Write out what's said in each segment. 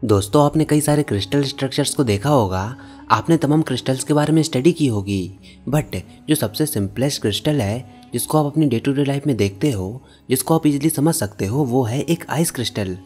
दोस्तों, आपने कई सारे क्रिस्टल स्ट्रक्चर्स को देखा होगा। आपने तमाम क्रिस्टल्स के बारे में स्टडी की होगी। बट जो सबसे सिंपलेस्ट क्रिस्टल है जिसको आप अपनी डे टू डे लाइफ में देखते हो, जिसको आप इजीली समझ सकते हो, वो है एक आइस क्रिस्टल,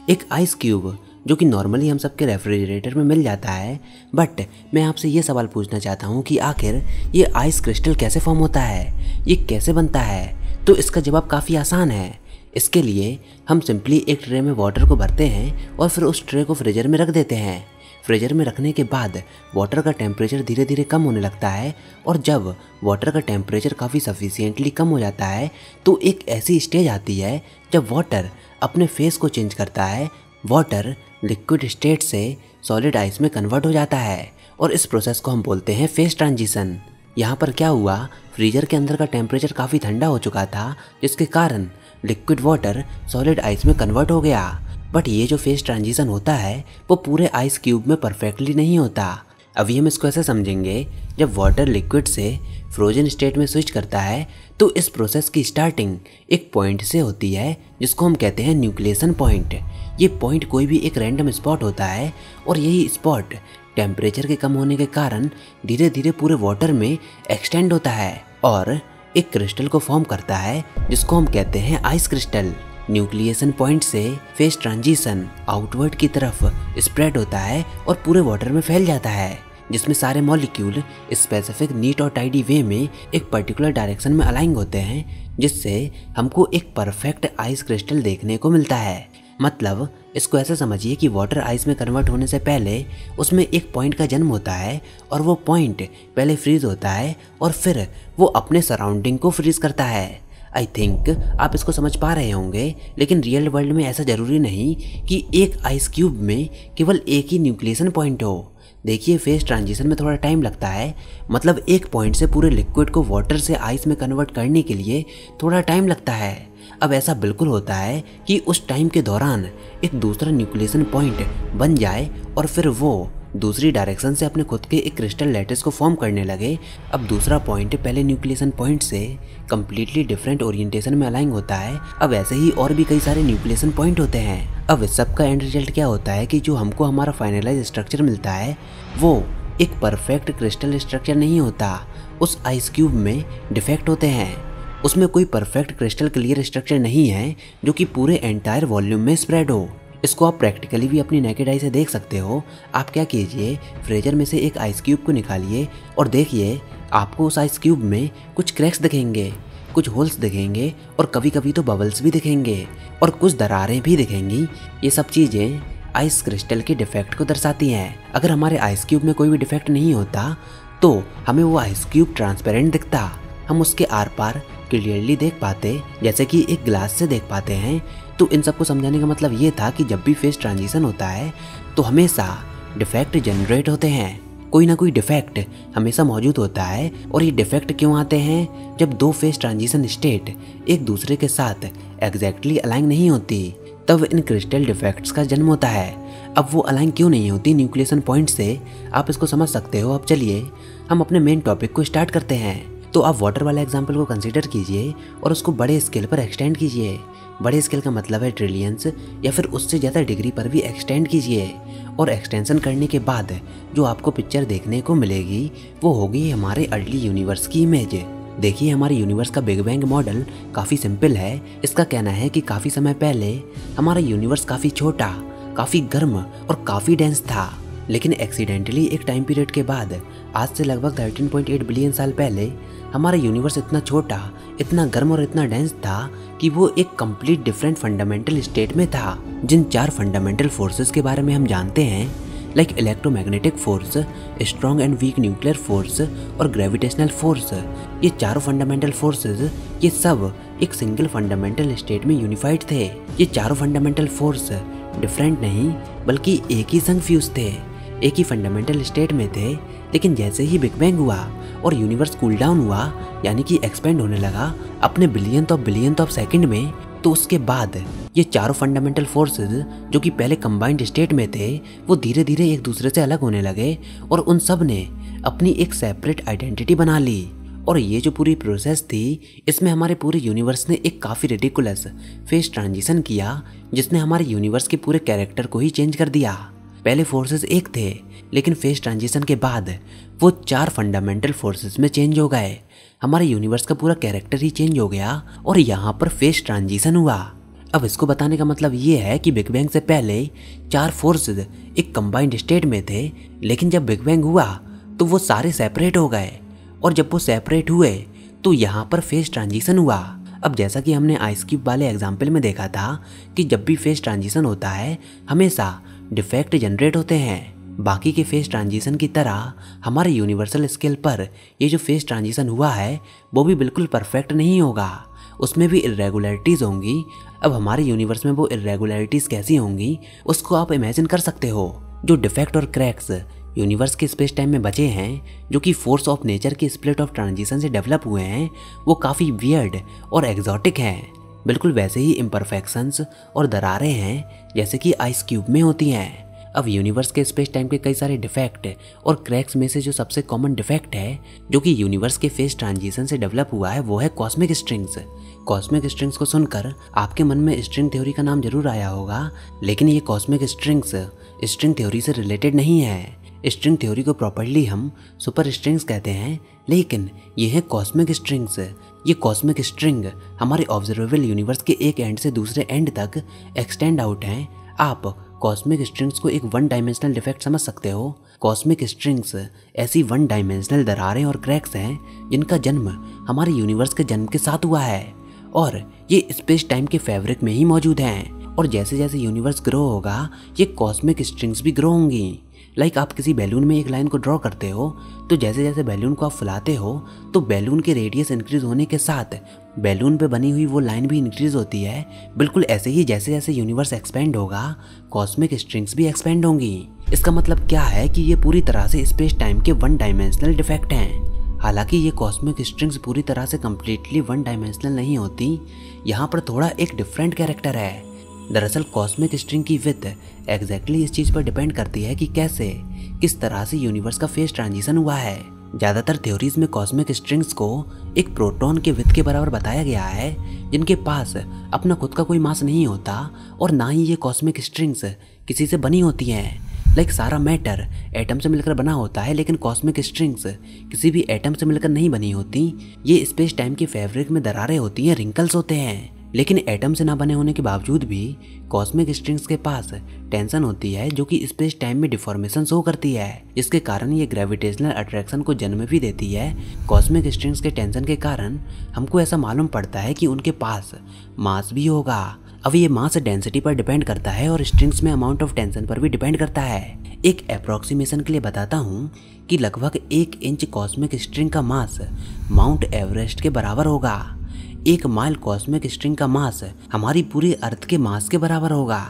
एक आइस क्यूब, जो कि नॉर्मली हम सबके रेफ्रिजरेटर में मिल जाता है। बट मैं आपसे ये सवाल पूछना चाहता हूँ कि आखिर ये आइस क्रिस्टल कैसे फॉर्म होता है, ये कैसे बनता है? तो इसका जवाब काफ़ी आसान है। इसके लिए हम सिंपली एक ट्रे में वाटर को भरते हैं और फिर उस ट्रे को फ्रीजर में रख देते हैं। फ्रीजर में रखने के बाद वाटर का टेम्परेचर धीरे धीरे कम होने लगता है, और जब वाटर का टेम्परेचर काफ़ी सफिशिएंटली कम हो जाता है तो एक ऐसी स्टेज आती है जब वाटर अपने फेस को चेंज करता है। वाटर लिक्विड स्टेट से सॉलिड आइस में कन्वर्ट हो जाता है, और इस प्रोसेस को हम बोलते हैं फेस ट्रांजिशन। यहाँ पर क्या हुआ, फ्रीजर के अंदर का टेम्परेचर काफ़ी ठंडा हो चुका था, जिसके कारण लिक्विड वाटर सॉलिड आइस में कन्वर्ट हो गया। बट ये जो फेस ट्रांजिशन होता है वो पूरे आइस क्यूब में परफेक्टली नहीं होता। अभी हम इसको ऐसे समझेंगे, जब वाटर लिक्विड से फ्रोजन स्टेट में स्विच करता है तो इस प्रोसेस की स्टार्टिंग एक पॉइंट से होती है जिसको हम कहते हैं न्यूक्लिएशन पॉइंट। ये पॉइंट कोई भी एक रैंडम स्पॉट होता है, और यही स्पॉट टेम्परेचर के कम होने के कारण धीरे धीरे पूरे वाटर में एक्सटेंड होता है और एक क्रिस्टल को फॉर्म करता है जिसको हम कहते हैं आइस क्रिस्टल। न्यूक्लिएशन पॉइंट से फेस ट्रांजिशन आउटवर्ड की तरफ स्प्रेड होता है और पूरे वाटर में फैल जाता है, जिसमें सारे मॉलिक्यूल स्पेसिफिक नीट और टाइडी वे में एक पर्टिकुलर डायरेक्शन में अलाइन होते हैं, जिससे हमको एक परफेक्ट आइस क्रिस्टल देखने को मिलता है। मतलब इसको ऐसे समझिए कि वाटर आइस में कन्वर्ट होने से पहले उसमें एक पॉइंट का जन्म होता है, और वो पॉइंट पहले फ्रीज होता है और फिर वो अपने सराउंडिंग को फ्रीज करता है। आई थिंक आप इसको समझ पा रहे होंगे, लेकिन रियल वर्ल्ड में ऐसा ज़रूरी नहीं कि एक आइस क्यूब में केवल एक ही न्यूक्लिएशन पॉइंट हो। देखिए, फेस ट्रांजिशन में थोड़ा टाइम लगता है, मतलब एक पॉइंट से पूरे लिक्विड को वाटर से आइस में कन्वर्ट करने के लिए थोड़ा टाइम लगता है। अब ऐसा बिल्कुल होता है कि उस टाइम के दौरान एक दूसरा न्यूक्लिएशन पॉइंट बन जाए और फिर वो दूसरी डायरेक्शन से अपने खुद के एक क्रिस्टल लैटिस को फॉर्म करने लगे। अब दूसरा पॉइंट पहले न्यूक्लिएशन पॉइंट से कम्प्लीटली डिफरेंट ओरिएंटेशन में अलाइन होता है। अब ऐसे ही और भी कई सारे न्यूक्लिएशन पॉइंट होते हैं। अब इस सब का एंड रिजल्ट क्या होता है कि जो हमको हमारा फाइनलाइज स्ट्रक्चर मिलता है वो एक परफेक्ट क्रिस्टल स्ट्रक्चर नहीं होता। उस आइस क्यूब में डिफेक्ट होते हैं, उसमें कोई परफेक्ट क्रिस्टल क्लियर स्ट्रक्चर नहीं है जो कि पूरे एंटायर वॉल्यूम में स्प्रेड हो। इसको आप प्रैक्टिकली भी अपनी नेकेड आई से देख सकते हो। आप क्या कीजिए, फ्रीजर में से एक आइस क्यूब को निकालिए और देखिए, आपको उस आइस क्यूब में कुछ क्रैक्स दिखेंगे, कुछ होल्स दिखेंगे, और कभी कभी तो बबल्स भी दिखेंगे, और कुछ दरारें भी दिखेंगी। ये सब चीज़ें आइस क्रिस्टल के डिफेक्ट को दर्शाती हैं। अगर हमारे आइस क्यूब में कोई भी डिफेक्ट नहीं होता तो हमें वो आइस क्यूब ट्रांसपेरेंट दिखता, हम उसके आर पार क्लियरली देख पाते, जैसे कि एक ग्लास से देख पाते हैं। तो इन सबको समझाने का मतलब ये था कि जब भी फेस ट्रांजिशन होता है तो हमेशा डिफेक्ट जनरेट होते हैं, कोई ना कोई डिफेक्ट हमेशा मौजूद होता है। और ये डिफेक्ट क्यों आते हैं? जब दो फेस ट्रांजिशन स्टेट एक दूसरे के साथ एग्जैक्टली अलाइन नहीं होती, तब इन क्रिस्टल डिफेक्ट्स का जन्म होता है। अब वो अलाइन क्यों नहीं होती न्यूक्लिएशन पॉइंट से, आप इसको समझ सकते हो। अब चलिए हम अपने मेन टॉपिक को स्टार्ट करते हैं। तो आप वाटर वाला एग्जाम्पल को कंसीडर कीजिए और उसको बड़े स्केल पर एक्सटेंड कीजिए। बड़े स्केल का मतलब है ट्रिलियंस या फिर उससे ज़्यादा डिग्री पर भी एक्सटेंड कीजिए। और एक्सटेंशन करने के बाद जो आपको पिक्चर देखने को मिलेगी वो होगी हमारे अर्ली यूनिवर्स की इमेज। देखिए, हमारे यूनिवर्स का बिग बैंग मॉडल काफ़ी सिंपल है। इसका कहना है कि काफ़ी समय पहले हमारा यूनिवर्स काफ़ी छोटा, काफ़ी गर्म और काफ़ी डेंस था, लेकिन एक्सीडेंटली एक टाइम पीरियड के बाद, आज से लगभग 13.8 बिलियन साल पहले, हमारा यूनिवर्स इतना छोटा, इतना गर्म और इतना डेंस था कि वो एक कंप्लीट डिफरेंट फंडामेंटल स्टेट में था। जिन 4 फंडामेंटल फोर्सेस के बारे में हम जानते हैं, like electromagnetic force, strong and weak nuclear force और ग्रेविटेशनल फोर्स, ये चारों फंडामेंटल फोर्सेस ये सब एक सिंगल फंडामेंटल स्टेट में यूनिफाइड थे। ये चारों फंडामेंटल फोर्स डिफरेंट नहीं बल्कि एक ही संग फ्यूज थे, एक ही फंडामेंटल स्टेट में थे। लेकिन जैसे ही बिग बैंग हुआ और यूनिवर्स कूल डाउन हुआ, यानी कि एक्सपेंड होने लगा अपने बिलियन ऑफ सेकंड में, तो उसके बाद ये चारों फंडामेंटल फोर्सेस जो कि पहले कंबाइंड स्टेट में थे वो धीरे धीरे एक दूसरे से अलग होने लगे और उन सब ने अपनी एक सेपरेट आइडेंटिटी बना ली। और ये जो पूरी प्रोसेस थी, इसमें हमारे पूरे यूनिवर्स ने एक काफ़ी रिडिकुलस फेस ट्रांजिशन किया, जिसने हमारे यूनिवर्स के पूरे कैरेक्टर को ही चेंज कर दिया। पहले फोर्सेस एक थे, लेकिन फेज ट्रांजिशन के बाद वो 4 फंडामेंटल फोर्सेस में चेंज हो गए। हमारे यूनिवर्स का पूरा कैरेक्टर ही चेंज हो गया और यहाँ पर फेज ट्रांजिशन हुआ। अब इसको बताने का मतलब ये है कि बिग बैंग से पहले 4 फोर्सेस एक कंबाइंड स्टेट में थे, लेकिन जब बिग बैंग हुआ तो वो सारे सेपरेट हो गए, और जब वो सेपरेट हुए तो यहाँ पर फेज ट्रांजिशन हुआ। अब जैसा कि हमने आइस क्यूब वाले एग्जाम्पल में देखा था कि जब भी फेज ट्रांजिशन होता है हमेशा डिफेक्ट जनरेट होते हैं। बाकी के फेज ट्रांजिशन की तरह हमारे यूनिवर्सल स्केल पर ये जो फेज ट्रांजिशन हुआ है वो भी बिल्कुल परफेक्ट नहीं होगा, उसमें भी इरेगुलरिटीज़ होंगी। अब हमारे यूनिवर्स में वो इरेगुलरिटीज़ कैसी होंगी उसको आप इमेजिन कर सकते हो। जो डिफेक्ट और क्रैक्स यूनिवर्स के स्पेस टाइम में बचे हैं, जो कि फोर्स ऑफ नेचर के स्प्लिट ऑफ ट्रांजिशन से डेवलप हुए हैं, वो काफ़ी वियर्ड और एग्जॉटिक हैं। बिल्कुल वैसे ही इम्परफेक्शंस और दरारें हैं जैसे कि आइस क्यूब में होती हैं। अब यूनिवर्स के स्पेस टाइम के कई सारे डिफेक्ट और क्रैक्स में से जो सबसे कॉमन डिफेक्ट है जो कि यूनिवर्स के फेज ट्रांजिशन से डेवलप हुआ है वो है कॉस्मिक स्ट्रिंग्स। कॉस्मिक स्ट्रिंग्स को सुनकर आपके मन में स्ट्रिंग थ्योरी का नाम जरूर आया होगा, लेकिन ये कॉस्मिक स्ट्रिंग्स स्ट्रिंग थ्योरी से रिलेटेड नहीं है। स्ट्रिंग थ्योरी को प्रॉपर्ली हम सुपर स्ट्रिंग्स कहते हैं, लेकिन ये है कॉस्मिक स्ट्रिंग्स। ये कॉस्मिक स्ट्रिंग हमारे ऑब्जर्वेबल यूनिवर्स के एक एंड से दूसरे एंड तक एक्सटेंड आउट हैं। आप कॉस्मिक स्ट्रिंग्स को एक वन डायमेंशनल डिफेक्ट समझ सकते हो। कॉस्मिक स्ट्रिंग्स ऐसी वन डायमेंशनल दरारें और क्रैक्स हैं जिनका जन्म हमारे यूनिवर्स के जन्म के साथ हुआ है, और ये स्पेस टाइम के फैब्रिक में ही मौजूद हैं। और जैसे जैसे यूनिवर्स ग्रो होगा ये कॉस्मिक स्ट्रिंग्स भी ग्रो होंगी। लाइक आप किसी बैलून में एक लाइन को ड्रॉ करते हो, तो जैसे जैसे बैलून को आप फुलाते हो तो बैलून के रेडियस इंक्रीज होने के साथ बैलून पे बनी हुई वो लाइन भी इंक्रीज होती है। बिल्कुल ऐसे ही जैसे जैसे यूनिवर्स एक्सपेंड होगा कॉस्मिक स्ट्रिंग्स भी एक्सपेंड होंगी। इसका मतलब क्या है कि ये पूरी तरह से स्पेस टाइम के वन डायमेंशनल डिफेक्ट हैं। हालांकि ये कॉस्मिक स्ट्रिंग्स पूरी तरह से कम्प्लीटली वन डायमेंशनल नहीं होती, यहाँ पर थोड़ा एक डिफरेंट कैरेक्टर है। दरअसल कॉस्मिक स्ट्रिंग की विड्थ एग्जैक्टली इस चीज़ पर डिपेंड करती है कि कैसे किस तरह से यूनिवर्स का फेज ट्रांजिशन हुआ है। ज़्यादातर थ्योरीज में कॉस्मिक स्ट्रिंग्स को एक प्रोटॉन के विड्थ के बराबर बताया गया है, जिनके पास अपना खुद का कोई मास नहीं होता, और ना ही ये कॉस्मिक स्ट्रिंग्स किसी से बनी होती हैं। लाइक सारा मैटर एटम से मिलकर बना होता है, लेकिन कॉस्मिक स्ट्रिंग्स किसी भी एटम से मिलकर नहीं बनी होती। ये स्पेस टाइम के फैब्रिक में दरारें होती हैं, रिंकल्स होते हैं। लेकिन एटम से ना बने होने के बावजूद भी कॉस्मिक स्ट्रिंग्स के पास टेंशन होती है, जो कि स्पेस टाइम में डिफॉर्मेशन शो करती है, जिसके कारण ये ग्रेविटेशनल अट्रैक्शन को जन्म भी देती है। कॉस्मिक स्ट्रिंग्स के टेंशन के कारण हमको ऐसा मालूम पड़ता है कि उनके पास मास भी होगा। अब ये मास डेंसिटी पर डिपेंड करता है और स्ट्रिंग्स में अमाउंट ऑफ टेंशन पर भी डिपेंड करता है। एक अप्रोक्सीमेशन के लिए बताता हूँ कि लगभग 1 इंच कॉस्मिक स्ट्रिंग का मास माउंट एवरेस्ट के बराबर होगा। 1 माइल कॉस्मिक स्ट्रिंग का मास हमारी पूरी अर्थ के मास के बराबर होगा।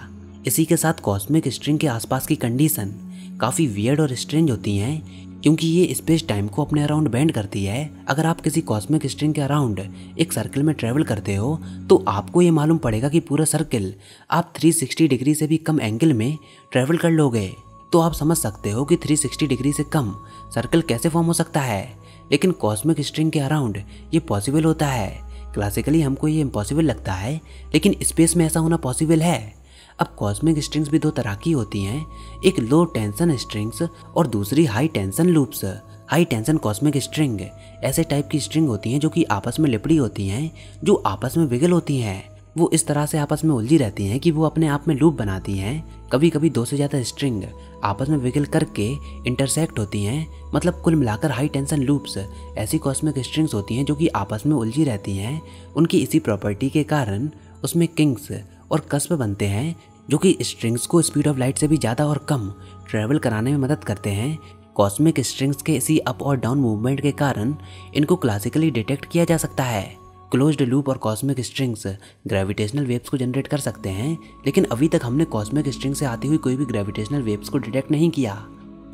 इसी के साथ कॉस्मिक स्ट्रिंग के आसपास की कंडीशन काफ़ी वियर्ड और स्ट्रेंज होती हैं, क्योंकि ये स्पेस टाइम को अपने अराउंड बेंड करती है। अगर आप किसी कॉस्मिक स्ट्रिंग के अराउंड एक सर्कल में ट्रेवल करते हो तो आपको ये मालूम पड़ेगा कि पूरा सर्कल आप 360 डिग्री से भी कम एंगल में ट्रेवल कर लोगे। तो आप समझ सकते हो कि 360 डिग्री से कम सर्कल कैसे फॉर्म हो सकता है, लेकिन कॉस्मिक स्ट्रिंग के अराउंड ये पॉसिबल होता है। क्लासिकली हमको ये इम्पॉसिबल लगता है, लेकिन स्पेस में ऐसा होना पॉसिबल है। अब कॉस्मिक स्ट्रिंग्स भी 2 तरह की होती हैं, एक लो टेंशन स्ट्रिंग्स और दूसरी high tension loops. High tension cosmic string ऐसे टाइप की स्ट्रिंग होती हैं जो कि आपस में लिपटी होती हैं, जो आपस में विगल होती हैं। वो इस तरह से आपस में उलझी रहती हैं कि वो अपने आप में लूप बनाती हैं। कभी कभी 2 से ज़्यादा स्ट्रिंग आपस में विगल करके इंटरसेक्ट होती हैं। मतलब कुल मिलाकर हाई टेंशन लूप्स ऐसी कॉस्मिक स्ट्रिंग्स होती हैं जो कि आपस में उलझी रहती हैं। उनकी इसी प्रॉपर्टी के कारण उसमें किंग्स और कस्प बनते हैं, जो कि स्ट्रिंग्स को स्पीड ऑफ लाइट से भी ज़्यादा और कम ट्रैवल कराने में मदद करते हैं। कॉस्मिक स्ट्रिंग्स के इसी अप और डाउन मूवमेंट के कारण इनको क्लासिकली डिटेक्ट किया जा सकता है। क्लोज्ड लूप और कॉस्मिक स्ट्रिंग्स ग्रेविटेशनल वेव्स को जनरेट कर सकते हैं, लेकिन अभी तक हमने कॉस्मिक स्ट्रिंग से आती हुई कोई भी ग्रेविटेशनल वेव्स को डिटेक्ट नहीं किया।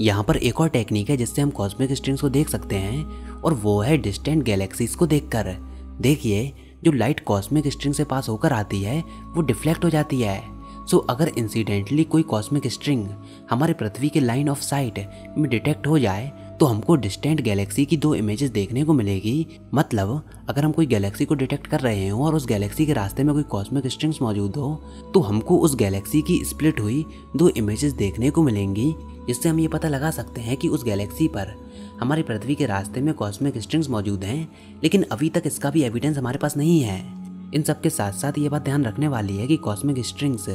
यहाँ पर एक और टेक्निक है जिससे हम कॉस्मिक स्ट्रिंग्स को देख सकते हैं, और वो है डिस्टेंट गैलेक्सीज को देखकर। देखिए, जो लाइट कॉस्मिक स्ट्रिंग से पास होकर आती है वो डिफ्लेक्ट हो जाती है। सो अगर इंसिडेंटली कोई कॉस्मिक स्ट्रिंग हमारे पृथ्वी के लाइन ऑफ साइट में डिटेक्ट हो जाए तो हमको डिस्टेंट गैलेक्सी की 2 इमेजेस देखने को मिलेगी। मतलब अगर हम कोई गैलेक्सी को डिटेक्ट कर रहे हो और उस गैलेक्सी के रास्ते में कोई कॉस्मिक स्ट्रिंग्स मौजूद हो, तो हमको उस गैलेक्सी की स्प्लिट हुई 2 इमेजेस देखने को मिलेंगी, जिससे हम ये पता लगा सकते हैं कि उस गैलेक्सी पर हमारी पृथ्वी के रास्ते में कॉस्मिक स्ट्रिंग्स मौजूद हैं। लेकिन अभी तक इसका भी एविडेंस हमारे पास नहीं है। इन सब के साथ साथ ये बात ध्यान रखने वाली है कि कॉस्मिक स्ट्रिंग्स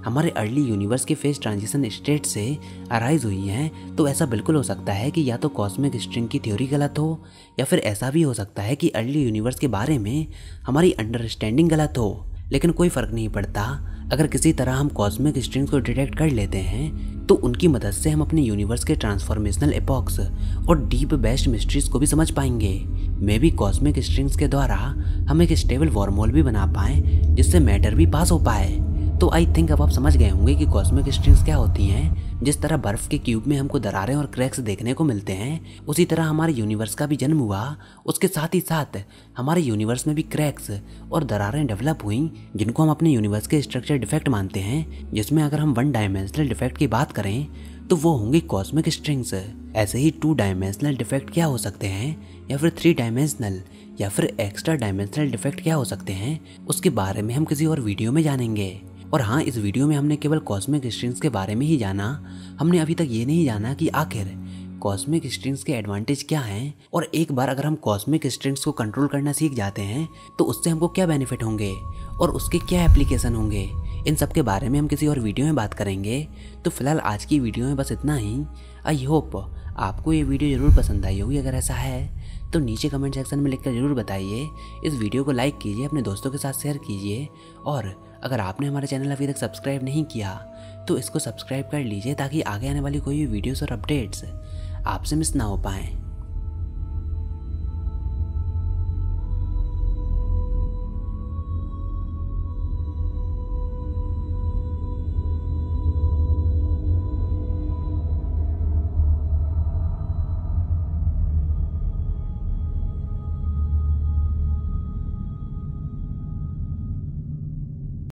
हमारे अर्ली यूनिवर्स के फेज ट्रांजिशन स्टेट से अराइज हुई हैं। तो ऐसा बिल्कुल हो सकता है कि या तो कॉस्मिक स्ट्रिंग की थ्योरी गलत हो, या फिर ऐसा भी हो सकता है कि अर्ली यूनिवर्स के बारे में हमारी अंडरस्टैंडिंग गलत हो। लेकिन कोई फर्क नहीं पड़ता, अगर किसी तरह हम कॉस्मिक स्ट्रिंग्स को डिटेक्ट कर लेते हैं तो उनकी मदद से हम अपने यूनिवर्स के ट्रांसफॉर्मेशनल एपॉक्स और डीप बेस्ट मिस्ट्रीज को भी समझ पाएंगे। मे भी कॉस्मिक स्ट्रिंग्स के द्वारा हम एक स्टेबल वॉर्महोल भी बना पाएं, जिससे मैटर भी पास हो पाए। तो आई थिंक अब आप समझ गए होंगे कि कॉस्मिक स्ट्रिंग्स क्या होती हैं। जिस तरह बर्फ के क्यूब में हमको दरारें और क्रैक्स देखने को मिलते हैं, उसी तरह हमारे यूनिवर्स का भी जन्म हुआ। उसके साथ ही साथ हमारे यूनिवर्स में भी क्रैक्स और दरारें डेवलप हुई, जिनको हम अपने यूनिवर्स के स्ट्रक्चर डिफेक्ट मानते हैं। जिसमें अगर हम 1 डायमेंशनल डिफेक्ट की बात करें तो वो होंगे कॉस्मिक स्ट्रिंग्स। ऐसे ही 2 डायमेंशनल डिफेक्ट क्या हो सकते हैं, या फिर 3 डायमेंशनल या फिर एक्स्ट्रा डायमेंशनल डिफेक्ट क्या हो सकते हैं, उसके बारे में हम किसी और वीडियो में जानेंगे। और हाँ, इस वीडियो में हमने केवल कॉस्मिक स्ट्रिंग्स के बारे में ही जाना। हमने अभी तक ये नहीं जाना कि आखिर कॉस्मिक स्ट्रिंग्स के एडवांटेज क्या हैं, और एक बार अगर हम कॉस्मिक स्ट्रिंग्स को कंट्रोल करना सीख जाते हैं तो उससे हमको क्या बेनिफिट होंगे और उसके क्या एप्लीकेशन होंगे। इन सब के बारे में हम किसी और वीडियो में बात करेंगे। तो फिलहाल आज की वीडियो में बस इतना ही। आई होप आपको ये वीडियो ज़रूर पसंद आई होगी। अगर ऐसा है तो नीचे कमेंट सेक्शन में लिखकर ज़रूर बताइए। इस वीडियो को लाइक कीजिए, अपने दोस्तों के साथ शेयर कीजिए, और अगर आपने हमारे चैनल अभी तक सब्सक्राइब नहीं किया तो इसको सब्सक्राइब कर लीजिए, ताकि आगे आने वाली कोई भी वीडियोस और अपडेट्स आपसे मिस ना हो पाएँ।